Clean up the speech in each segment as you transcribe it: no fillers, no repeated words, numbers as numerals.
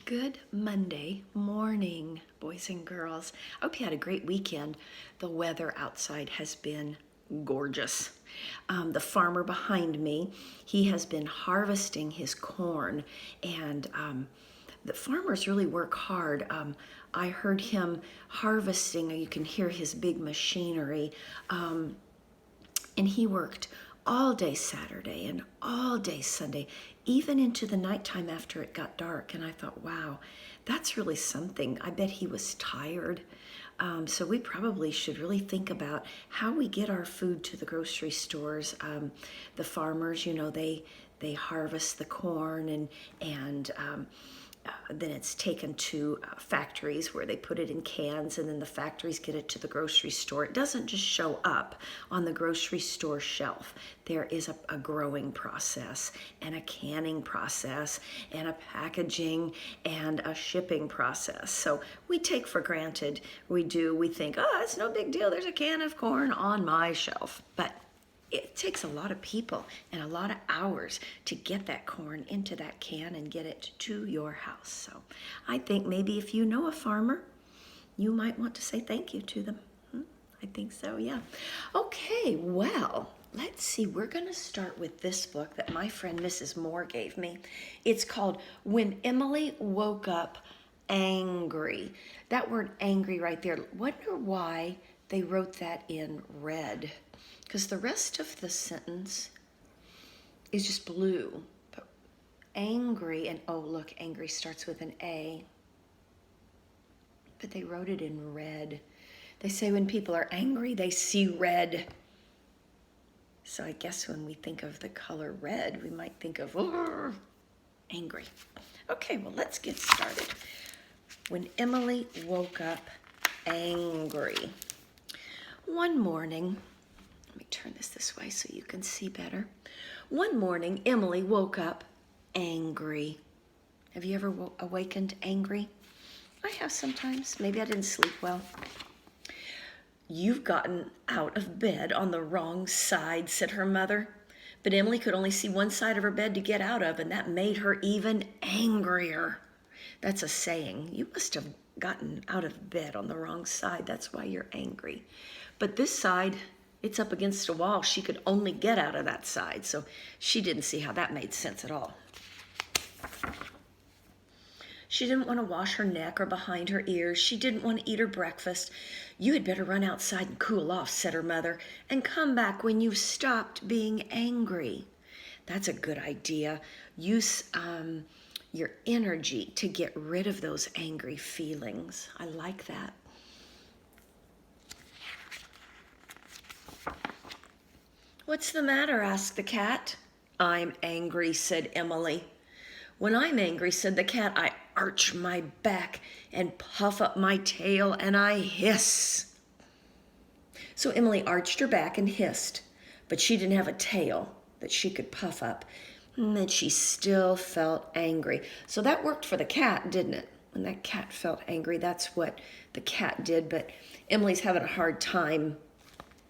Good Monday morning, boys and girls. I hope you had a great weekend. The weather outside has been gorgeous. The farmer behind me, he has been harvesting his corn, and the farmers really work hard. I heard him harvesting. You can hear his big machinery, and he worked all day Saturday and all day Sunday, even into the nighttime after it got dark. And I thought, wow, that's really something. I bet he was tired. So we probably should really think about how we get our food to the grocery stores. The farmers, they harvest the corn and then it's taken to factories where they put it in cans, and then the factories get it to the grocery store. It doesn't just show up on the grocery store shelf. There is a growing process and a canning process and a packaging and a shipping process. So we take for granted, we think, oh, it's no big deal. There's a can of corn on my shelf. But it takes a lot of people and a lot of hours to get that corn into that can and get it to your house. So I think maybe if you know a farmer, you might want to say thank you to them. I think so, yeah. Okay, well, let's see. We're going to start with this book that my friend Mrs. Moore gave me. It's called When Emily Woke Up Angry. That word angry right there. Wonder why they wrote that in red. Because the rest of the sentence is just blue. But angry, and oh look, angry starts with an A. But they wrote it in red. They say when people are angry, they see red. So I guess when we think of the color red, we might think of, oh, angry. Okay, well, let's get started. When Emily woke up angry. One morning, let me turn this way so you can see better. One morning, Emily woke up angry. Have you ever awakened angry? I have sometimes. Maybe I didn't sleep well. You've gotten out of bed on the wrong side, said her mother. But Emily could only see one side of her bed to get out of, and that made her even angrier. That's a saying. You must have gotten out of bed on the wrong side. That's why you're angry. But this side, it's up against a wall. She could only get out of that side, so she didn't see how that made sense at all. She didn't want to wash her neck or behind her ears. She didn't want to eat her breakfast. You had better run outside and cool off, said her mother, and come back when you've stopped being angry. That's a good idea. Use your energy to get rid of those angry feelings. I like that. What's the matter? Asked the cat. I'm angry, said Emily. When I'm angry, said the cat, I arch my back and puff up my tail and I hiss. So Emily arched her back and hissed, but she didn't have a tail that she could puff up, and she still felt angry. So that worked for the cat, didn't it? When that cat felt angry, that's what the cat did, but Emily's having a hard time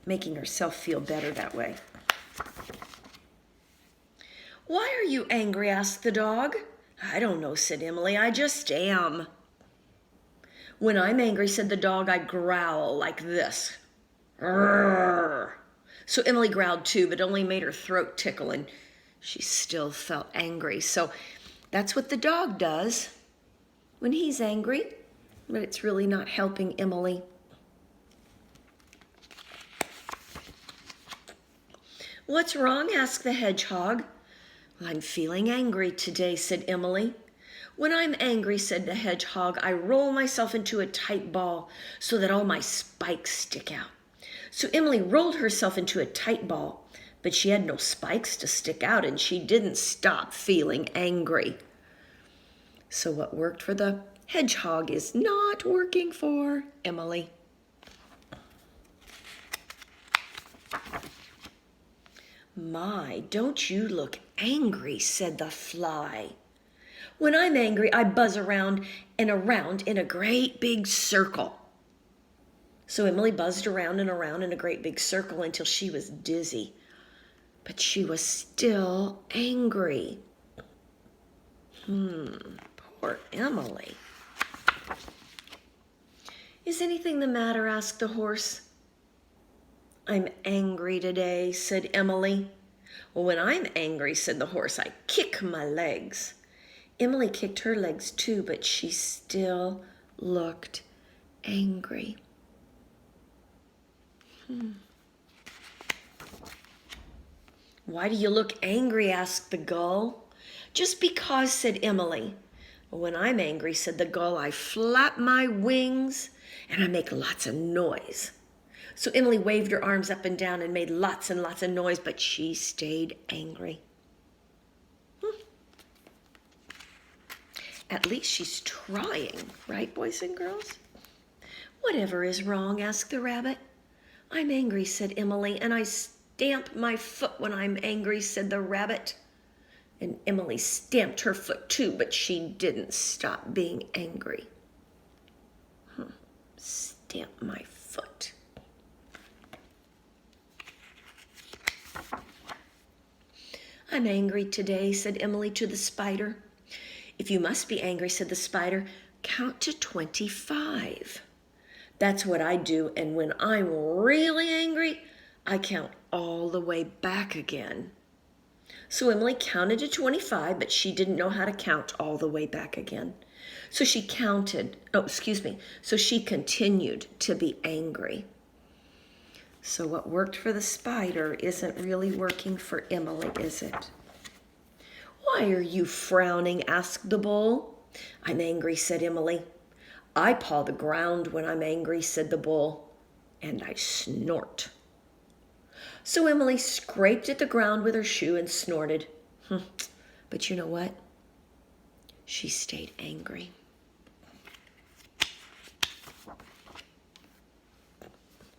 making herself feel better that way. Why are you angry? Asked the dog. I don't know, said Emily. I just am. When I'm angry, said the dog, I growl like this. Rrr. So Emily growled too, but only made her throat tickle, and she still felt angry. So that's what the dog does when he's angry, but it's really not helping Emily. What's wrong? Asked the hedgehog. Well, I'm feeling angry today, said Emily. When I'm angry, said the hedgehog, I roll myself into a tight ball so that all my spikes stick out. So Emily rolled herself into a tight ball, but she had no spikes to stick out, and she didn't stop feeling angry. So what worked for the hedgehog is not working for Emily. My, don't you look angry, said the fly. When I'm angry, I buzz around and around in a great big circle. So Emily buzzed around and around in a great big circle until she was dizzy. But she was still angry. Poor Poor Emily. Is anything the matter? Asked the horse. I'm angry today, said Emily. Well, when I'm angry, said the horse, I kick my legs. Emily kicked her legs too, but she still looked angry. Why do you look angry? Asked the gull. Just because, said Emily. When I'm angry, said the gull, I flap my wings and I make lots of noise. So Emily waved her arms up and down and made lots and lots of noise, but she stayed angry. At least she's trying, right, boys and girls? Whatever is wrong? Asked the rabbit. I'm angry, said Emily, and I stamp my foot when I'm angry, said the rabbit. And Emily stamped her foot too, but she didn't stop being angry. Stamp my foot. I'm angry today, said Emily to the spider. If you must be angry, said the spider, count to 25. That's what I do, and when I'm really angry, I count all the way back again. So Emily counted to 25, but she didn't know how to count all the way back again. So she continued to be angry. So what worked for the spider isn't really working for Emily, is it? Why are you frowning? Asked the bull. I'm angry, said Emily. I paw the ground when I'm angry, said the bull, and I snort. So Emily scraped at the ground with her shoe and snorted. But you know what? She stayed angry.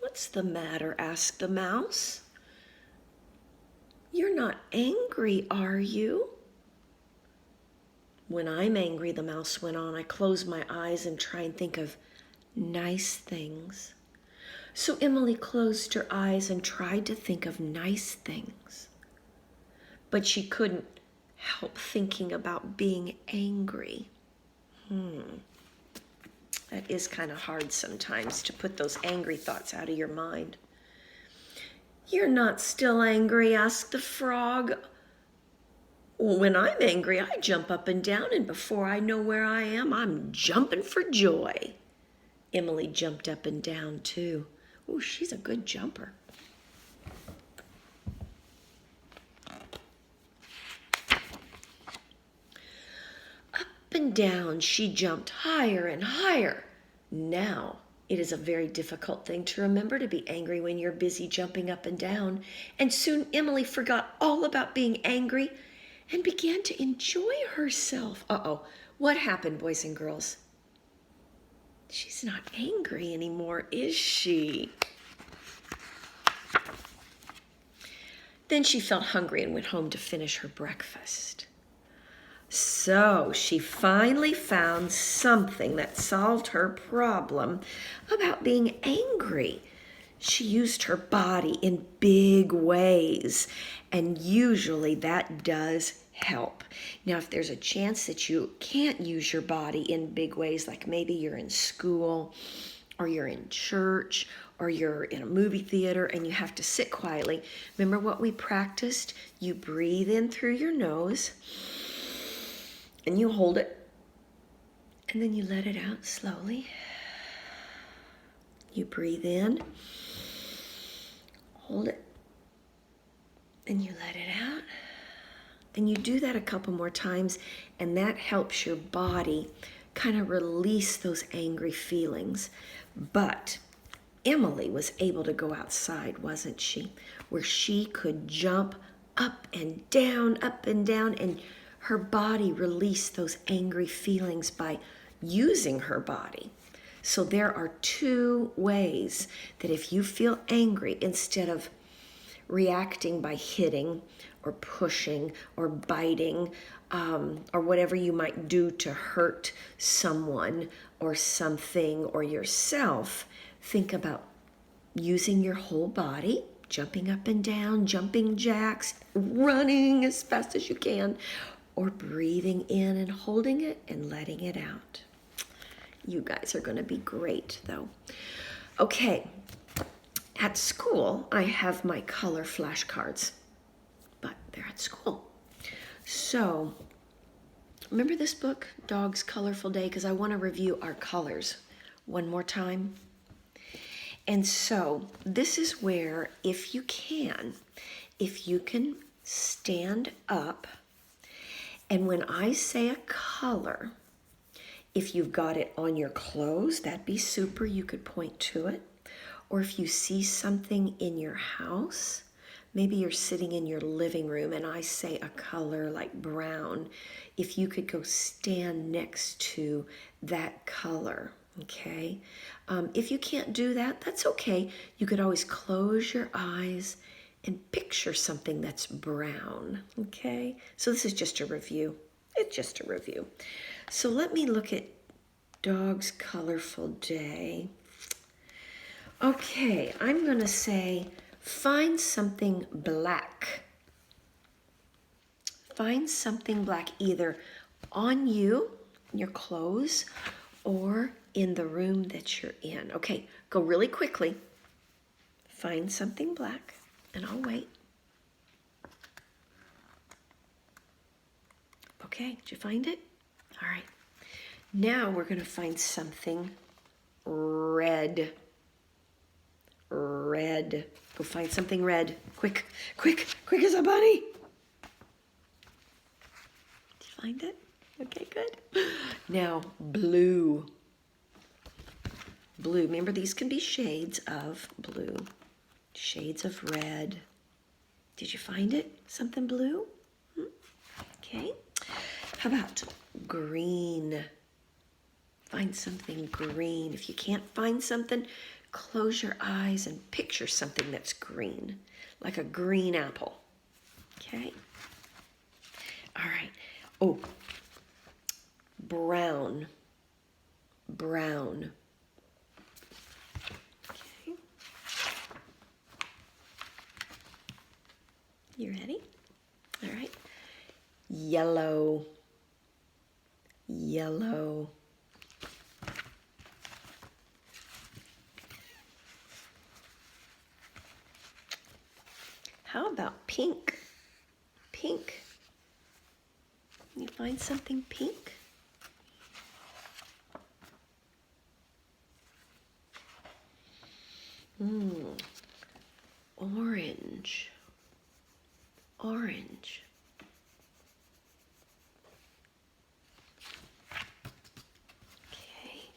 What's the matter? Asked the mouse. You're not angry, are you? When I'm angry, the mouse went on, I close my eyes and try and think of nice things. So Emily closed her eyes and tried to think of nice things. But she couldn't help thinking about being angry. That is kind of hard sometimes to put those angry thoughts out of your mind. You're not still angry? Asked the frog. Well, when I'm angry, I jump up and down, and before I know where I am, I'm jumping for joy. Emily jumped up and down too. Oh, she's a good jumper. Up and down she jumped, higher and higher. Now, it is a very difficult thing to remember to be angry when you're busy jumping up and down. And soon Emily forgot all about being angry and began to enjoy herself. What happened, boys and girls? She's not angry anymore, is she? Then she felt hungry and went home to finish her breakfast. So she finally found something that solved her problem about being angry. She used her body in big ways, and usually that does help. Now, if there's a chance that you can't use your body in big ways, like maybe you're in school or you're in church or you're in a movie theater and you have to sit quietly, remember what we practiced? You breathe in through your nose and you hold it, and then you let it out slowly. You breathe in, hold it, and you let it out. And you do that a couple more times, and that helps your body kind of release those angry feelings. But Emily was able to go outside, wasn't she? Where she could jump up and down, and her body released those angry feelings by using her body. So there are two ways that if you feel angry, instead of reacting by hitting or pushing or biting or whatever you might do to hurt someone or something or yourself, think about using your whole body, jumping up and down, jumping jacks, running as fast as you can, or breathing in and holding it and letting it out. You guys are going to be great, though. Okay, at school, I have my color flashcards, but they're at school. So, remember this book, Dog's Colorful Day? Because I want to review our colors one more time. And so, this is where, if you can stand up, and when I say a color, if you've got it on your clothes, that'd be super. You could point to it. Or if you see something in your house, maybe you're sitting in your living room and I say a color like brown, if you could go stand next to that color, okay? If you can't do that, that's okay. You could always close your eyes and picture something that's brown, okay? So this is just a review. It's just a review. So let me look at Dog's Colorful Day. Okay, I'm going to say find something black. Find something black either on you, your clothes, or in the room that you're in. Okay, go really quickly. Find something black, and I'll wait. Okay, did you find it? All right. Now we're going to find something red. Red. Go find something red. Quick, quick, quick as a bunny. Did you find it? Okay, good. Now, blue. Blue. Remember, these can be shades of blue. Shades of red. Did you find it? Something blue? Okay. How about green? Find something green. If you can't find something, close your eyes and picture something that's green, like a green apple. Okay? All right. Oh, brown. Brown. Okay. You ready? All right. Yellow. Yellow. How about pink? Pink. Can you find something pink? Orange. Orange. Okay.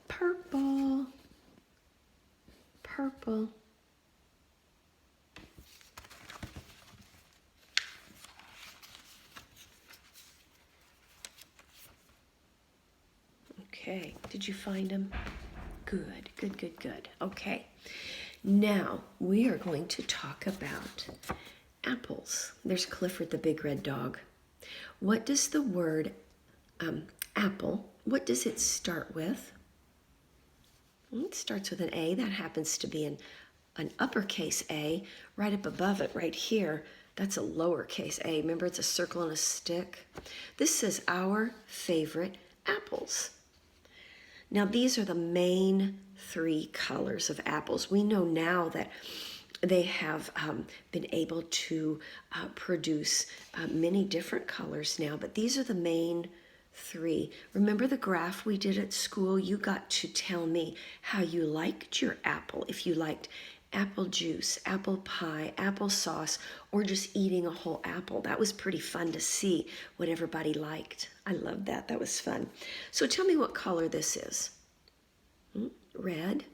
Purple. Purple. Okay, did you find them? Good, good, good, good. Okay, now we are going to talk about apples. There's Clifford the big red dog. What does the word apple, what does it start with? It starts with an A. That happens to be an uppercase A. Right up above it, right here, that's a lowercase a. Remember, it's a circle and a stick. This says our favorite apples. Now, these are the main three colors of apples. We know now that they have been able to produce many different colors now, but these are the main three. Remember the graph we did at school? You got to tell me how you liked your apple. If you liked apple juice, apple pie, applesauce, or just eating a whole apple. That was pretty fun to see what everybody liked. I loved that. That was fun. So tell me what color this is. Red,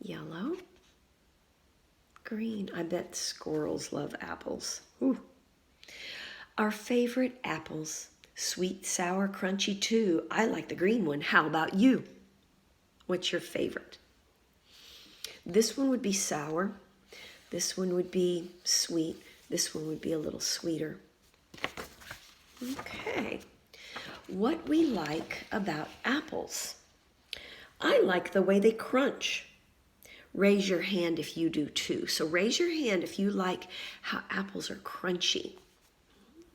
yellow, green. I bet squirrels love apples. Ooh. Our favorite apples. Sweet, sour, crunchy too. I like the green one. How about you? What's your favorite? This one would be sour. This one would be sweet. This one would be a little sweeter. Okay. What we like about apples. I like the way they crunch. Raise your hand if you do too. So raise your hand if you like how apples are crunchy.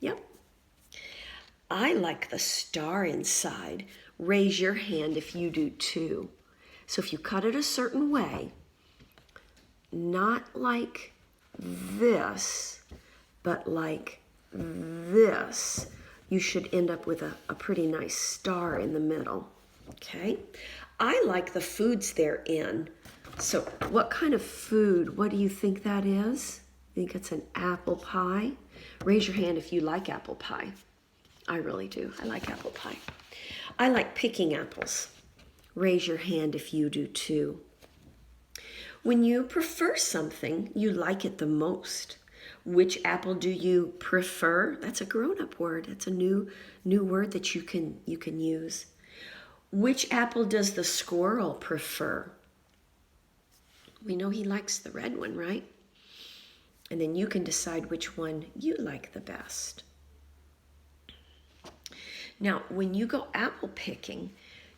Yep. I like the star inside. Raise your hand if you do too. So if you cut it a certain way, not like this, but like this, you should end up with a pretty nice star in the middle. Okay? I like the foods they're in. So what kind of food, what do you think that is? You think it's an apple pie? Raise your hand if you like apple pie. I really do. I like apple pie. I like picking apples. Raise your hand if you do too. When you prefer something, you like it the most. Which apple do you prefer? That's a grown-up word. That's a new word that you can use. Which apple does the squirrel prefer? We know he likes the red one, right? And then you can decide which one you like the best. Now, when you go apple picking,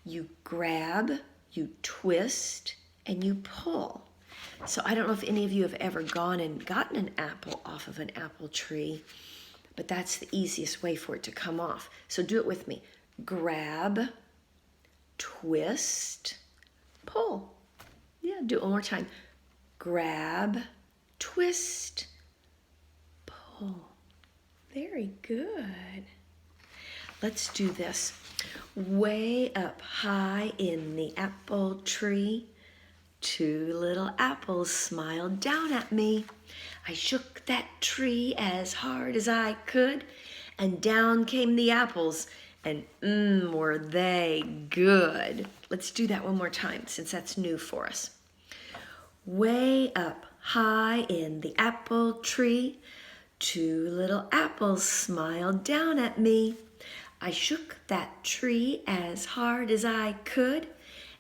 you grab, you twist, and you pull. So I don't know if any of you have ever gone and gotten an apple off of an apple tree, but that's the easiest way for it to come off. So do it with me. Grab, twist, pull. Yeah, do it one more time. Grab, twist, pull. Very good. Let's do this. Way up high in the apple tree, 2 little apples smiled down at me. I shook that tree as hard as I could, and down came the apples, and were they good. Let's do that one more time, since that's new for us. Way up high in the apple tree, 2 little apples smiled down at me. I shook that tree as hard as I could,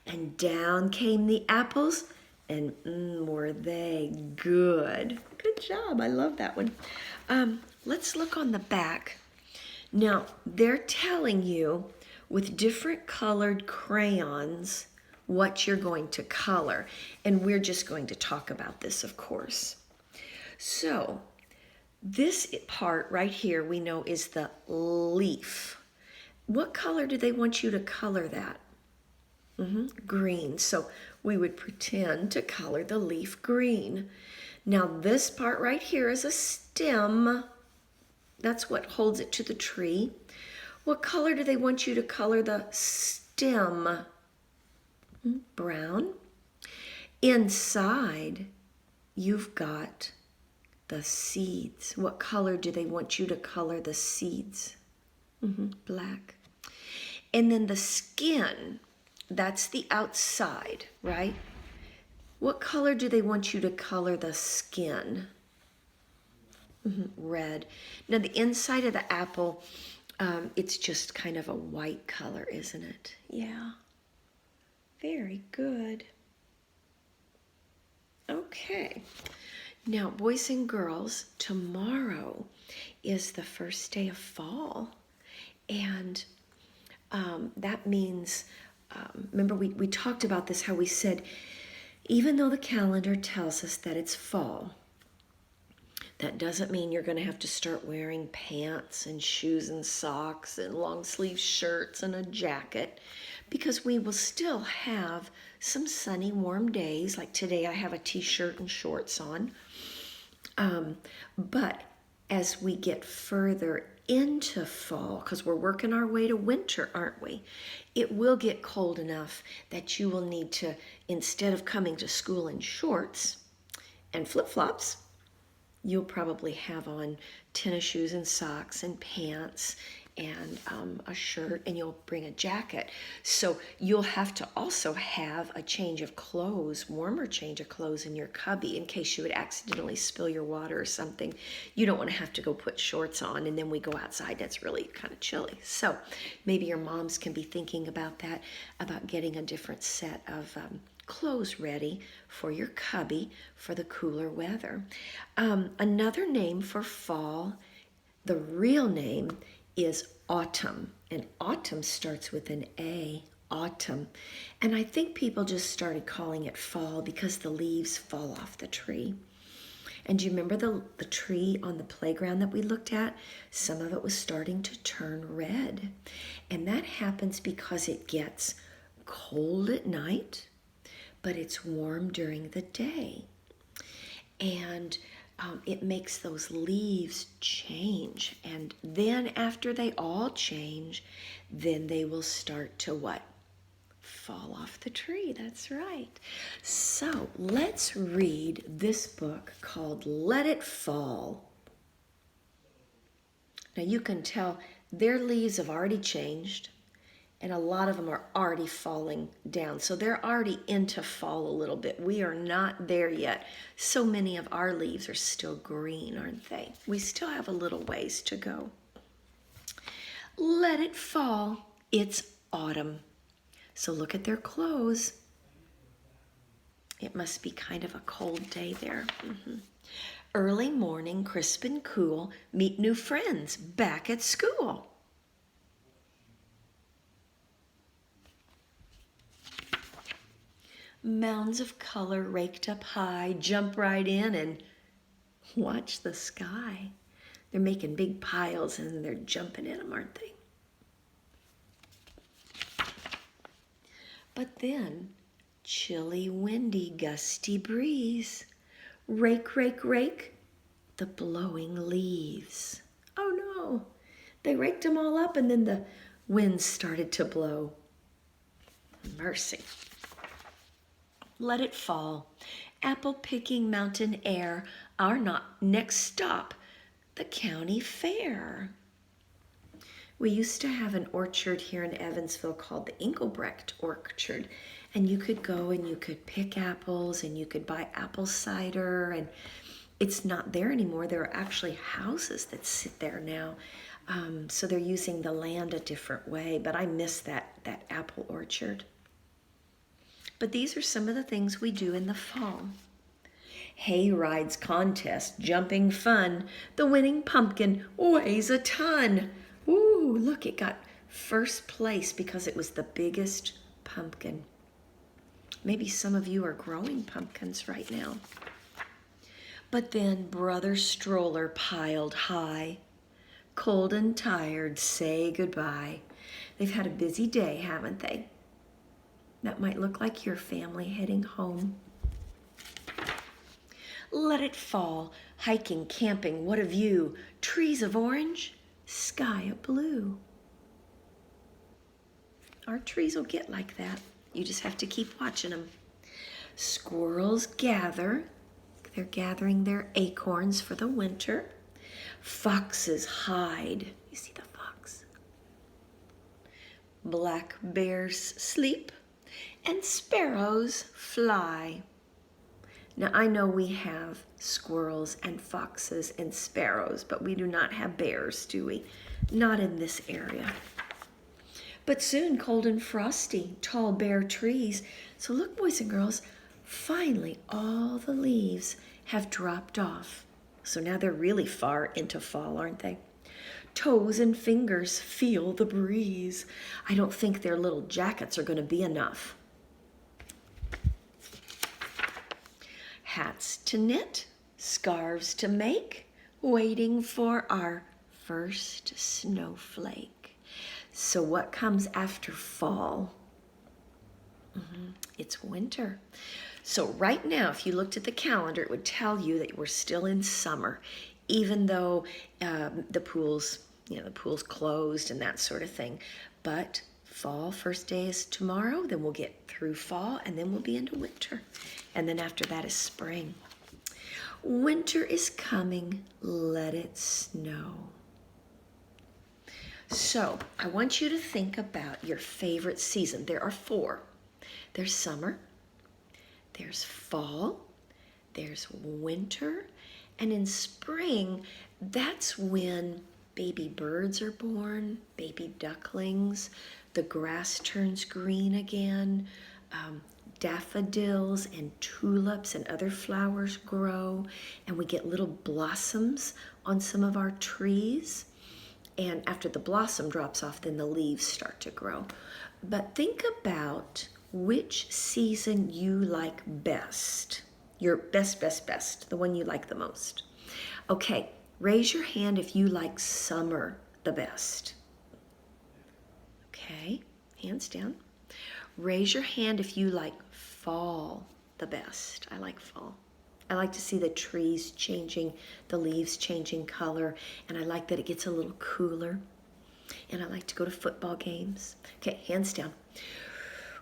and down came the apples, and were they good. Good job, I love that one. Let's look on the back. Now, they're telling you with different colored crayons what you're going to color, and we're just going to talk about this, of course. So, this part right here we know is the leaf. What color do they want you to color that? Green. So we would pretend to color the leaf green. Now this part right here is a stem. That's what holds it to the tree. What color do they want you to color the stem? Brown. Inside, you've got the seeds. What color do they want you to color the seeds? Black. And then the skin, that's the outside, right? What color do they want you to color the skin? Red. Now the inside of the apple, it's just kind of a white color, isn't it? Yeah. Very good. Okay. Now, boys and girls, tomorrow is the first day of fall. And that means, remember we talked about this, how we said, even though the calendar tells us that it's fall, that doesn't mean you're going to have to start wearing pants and shoes and socks and long sleeve shirts and a jacket, because we will still have some sunny, warm days. Like today I have a t-shirt and shorts on. But as we get further into fall, because we're working our way to winter, aren't we? It will get cold enough that you will need to, instead of coming to school in shorts and flip-flops, you'll probably have on tennis shoes and socks and pants and a shirt, and you'll bring a jacket. So you'll have to also have a change of clothes, warmer change of clothes in your cubby in case you would accidentally spill your water or something. You don't want to have to go put shorts on and then we go outside. That's really kind of chilly. So maybe your moms can be thinking about that, about getting a different set of clothes ready for your cubby for the cooler weather. Another name for fall, the real name is autumn, and autumn starts with an A, autumn. And I think people just started calling it fall because the leaves fall off the tree. And do you remember the tree on the playground that we looked at? Some of it was starting to turn red. And that happens because it gets cold at night, but it's warm during the day. And it makes those leaves change. And then after they all change, then they will start to what? Fall off the tree. That's right. So let's read this book called Let It Fall. Now you can tell their leaves have already changed, and a lot of them are already falling down. So they're already into fall a little bit. We are not there yet. So many of our leaves are still green, aren't they? We still have a little ways to go. Let it fall. It's autumn. So look at their clothes. It must be kind of a cold day there. Early morning, crisp and cool, meet new friends back at school. Mounds of color raked up high, jump right in and watch the sky. They're making big piles and they're jumping in them, aren't they? But then, chilly, windy, gusty breeze. Rake, rake, rake, the blowing leaves. Oh no, they raked them all up and then the wind started to blow. Mercy. Let it fall. Apple picking mountain air, our next stop, the county fair. We used to have an orchard here in Evansville called the Engelbrecht Orchard, and you could go and you could pick apples and you could buy apple cider, and it's not there anymore. There are actually houses that sit there now, so they're using the land a different way, but I miss that apple orchard. But these are some of the things we do in the fall. Hay rides contest, jumping fun. The winning pumpkin weighs a ton. Ooh, look, it got first place because it was the biggest pumpkin. Maybe some of you are growing pumpkins right now. But then brother stroller piled high. Cold and tired, say goodbye. They've had a busy day, haven't they? That might look like your family heading home. Let it fall. Hiking, camping, what a view. Trees of orange, sky of blue. Our trees will get like that. You just have to keep watching them. Squirrels gather. They're gathering their acorns for the winter. Foxes hide. You see the fox? Black bears sleep and sparrows fly. Now I know we have squirrels and foxes and sparrows, but we do not have bears, do we? Not in this area. But soon cold and frosty, tall bare trees. So look, boys and girls, finally all the leaves have dropped off. So now they're really far into fall, aren't they? Toes and fingers feel the breeze. I don't think their little jackets are going to be enough. Hats to knit, scarves to make, waiting for our first snowflake. So what comes after fall? It's winter. So right now, if you looked at the calendar, it would tell you that we're still in summer, even though the pool's closed and that sort of thing. But fall, first day is tomorrow, then we'll get through fall, and then we'll be into winter. And then after that is spring. Winter is coming, let it snow. So I want you to think about your favorite season. There are 4. There's summer, there's fall, there's winter, and in spring, that's when baby birds are born, baby ducklings, the grass turns green again, daffodils and tulips and other flowers grow, and we get little blossoms on some of our trees. And after the blossom drops off, then the leaves start to grow. But think about which season you like best. Your best, the one you like the most. Okay, raise your hand if you like summer the best. Okay, hands down. Raise your hand if you like fall the best. I like fall. I like to see the trees changing, the leaves changing color, and I like that it gets a little cooler. And I like to go to football games. Okay, hands down.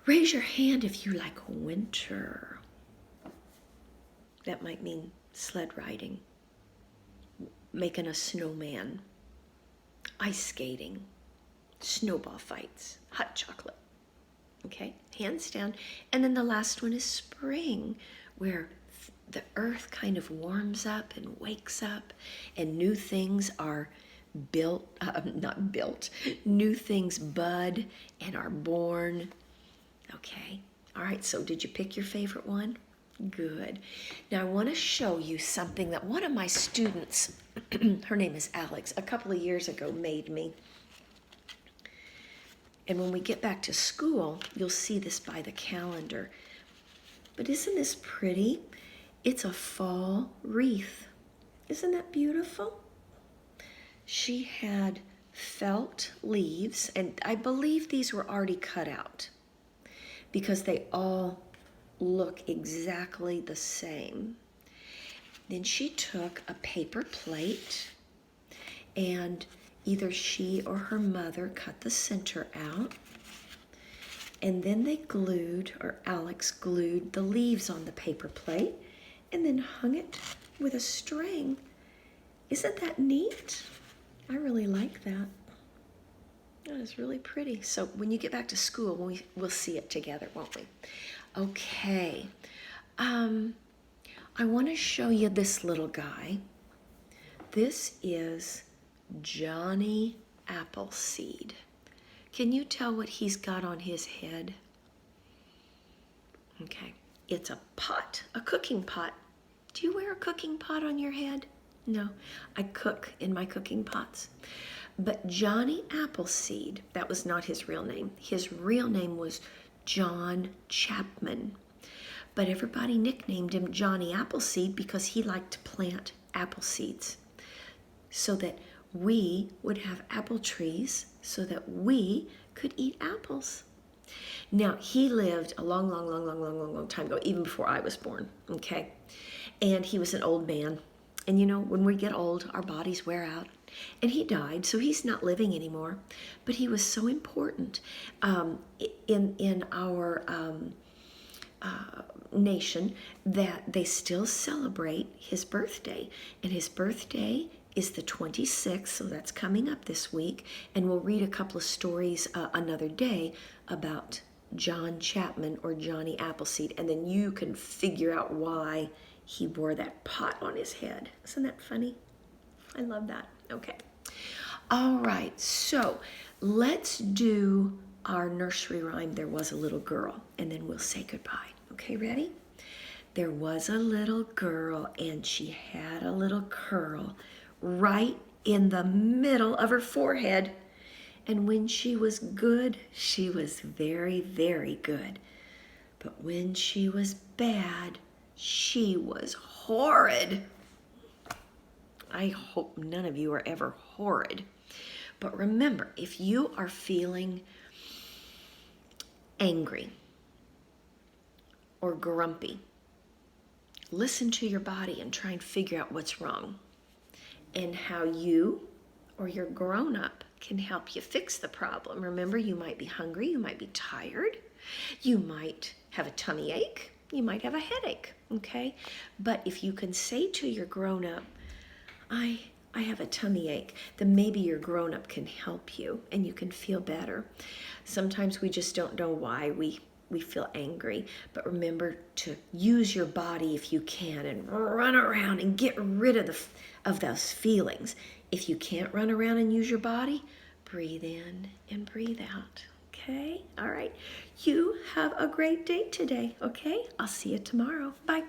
Raise your hand if you like winter. That might mean sled riding, making a snowman, ice skating, snowball fights, hot chocolate. Okay, hands down. And then the last one is spring, where the earth kind of warms up and wakes up, and new things are new things bud and are born. Okay, all right, so did you pick your favorite one? Good. Now I want to show you something that one of my students, her name is Alex, a couple of years ago made me. And when we get back to school, you'll see this by the calendar. But isn't this pretty? It's a fall wreath. Isn't that beautiful? She had felt leaves, and I believe these were already cut out because they all look exactly the same. Then she took a paper plate, and either she or her mother cut the center out, and then they glued, or Alex glued, the leaves on the paper plate and then hung it with a string. Isn't that neat? I really like that. That is really pretty. So when you get back to school, we'll see it together, won't we? Okay. I want to show you this little guy. This is Johnny Appleseed. Can you tell what he's got on his head? Okay, it's a pot, a cooking pot. Do you wear a cooking pot on your head? No, I cook in my cooking pots. But Johnny Appleseed, that was not his real name. His real name was John Chapman. But everybody nicknamed him Johnny Appleseed because he liked to plant apple seeds so that we would have apple trees so that we could eat apples. Now, he lived a long time ago, even before I was born, okay? And he was an old man. And you know, when we get old, our bodies wear out. And he died, so he's not living anymore. But he was so important in our nation that they still celebrate his birthday. And his birthday is the 26th, so that's coming up this week. And we'll read a couple of stories another day about John Chapman or Johnny Appleseed. And then you can figure out why he wore that pot on his head. Isn't that funny? I love that. Okay. All right, so let's do our nursery rhyme, There Was a Little Girl, and then we'll say goodbye. Okay, ready? There was a little girl, and she had a little curl right in the middle of her forehead. And when she was good, she was very, very good. But when she was bad, she was horrid. I hope none of you are ever horrid. But remember, if you are feeling angry or grumpy, listen to your body and try and figure out what's wrong and how you or your grown-up can help you fix the problem. Remember, you might be hungry, you might be tired, you might have a tummy ache, you might have a headache, okay? But if you can say to your grown-up, I have a tummy ache, then maybe your grown-up can help you and you can feel better. Sometimes we just don't know why we feel angry, but remember to use your body if you can and run around and get rid of those feelings. If you can't run around and use your body, breathe in and breathe out, okay? All right, you have a great day today, okay? I'll see you tomorrow. Bye.